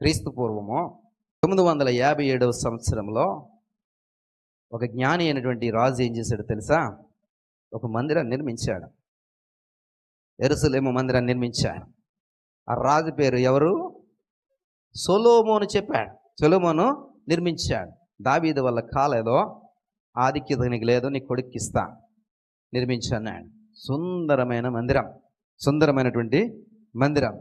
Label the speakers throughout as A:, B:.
A: క్రీస్తు పూర్వము 957వ సంవత్సరంలో ఒక జ్ఞాని అయినటువంటి రాజు ఏం చేశాడు తెలుసా? ఒక మందిరాన్ని నిర్మించాడు. యెరూషలేము మందిరాన్ని నిర్మించాడు. ఆ రాజు పేరు ఎవరు? సొలొమోను. చెప్పాడు, సొలొమోను నిర్మించాడు. దావీదు వల్ల కాలేదో, ఆధిక్యతనికి లేదో, నీ కొడుక్కి ఇస్తా, నిర్మించాడు. సుందరమైన మందిరం, సుందరమైనటువంటి మందిరం.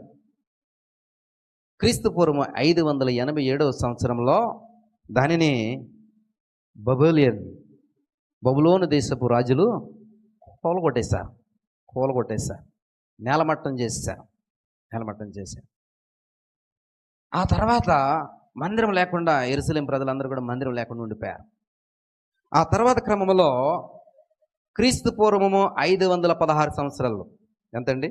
A: క్రీస్తు పూర్వం 587వ సంవత్సరంలో దానిని బబులోను దేశపు రాజులు కూలగొట్టేశారు, నేలమట్టం చేశారు. ఆ తర్వాత మందిరం లేకుండా యెరూషలేము ప్రజలందరూ కూడా మందిరం లేకుండా ఉండిపోయారు. ఆ తర్వాత క్రమంలో క్రీస్తు పూర్వము 516 సంవత్సరాల్లో ఎంతండి,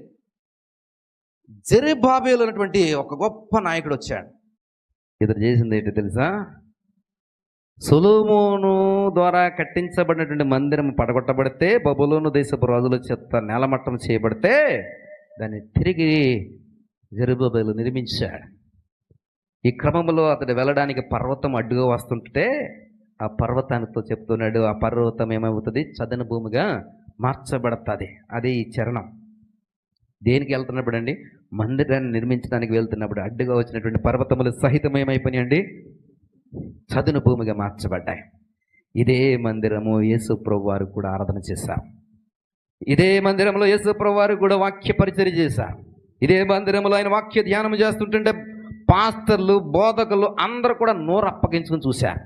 A: జెరుబ్బాబెలు అనేటువంటి ఒక గొప్ప నాయకుడు వచ్చాడు. ఇతడు చేసింది ఏంటి తెలుసా? సొలొమోను ద్వారా కట్టించబడినటువంటి మందిరం పడగొట్టబడితే, బబులోను దేశపు రాజుల చేత నేలమట్టం చేయబడితే, దాన్ని తిరిగి జెరుబ్బాబెలు నిర్మించాడు. ఈ క్రమంలో అతడు వెళ్ళడానికి పర్వతం అడ్డుగా వస్తుంటే ఆ పర్వతానితో చెప్తున్నాడు, ఆ పర్వతం ఏమవుతుంది? చదన భూమిగా మార్చబడుతుంది. అదే ఈ చరణం. దేనికి వెళ్తున్నప్పుడు అండి? మందిరాన్ని నిర్మించడానికి వెళ్తున్నప్పుడు అడ్డుగా వచ్చినటువంటి పర్వతములు సహితం ఏమైపోయినాయండి? చదును భూమిగా మార్చబడ్డాయి. ఇదే మందిరము యేసు ప్రభువు వారు కూడా ఆరాధన చేశారు. ఇదే మందిరంలో యేసు ప్రభువు వారు కూడా వాక్య పరిచర్య చేశారు. ఇదే మందిరంలో ఆయన వాక్య ధ్యానం చేస్తుంటుంటే పాస్టర్లు, బోధకులు అందరూ కూడా నోరు అప్పగించుకుని చూశారు.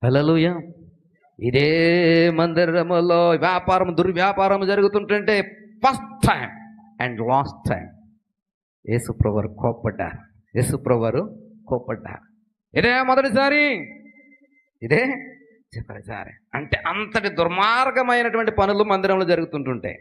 A: హల్లెలూయా. ఇదే మందిరములో దుర్వ్యాపారం జరుగుతుంటుంటే first time and last time యేసు ప్రభువు వారు కోప్పడ్డారు. ఇదే మొదటిసారి, ఇదే చివరిసారి. అంటే అంతటి దుర్మార్గమైనటువంటి పనులు మందిరంలో జరుగుతుంటుంటాయి.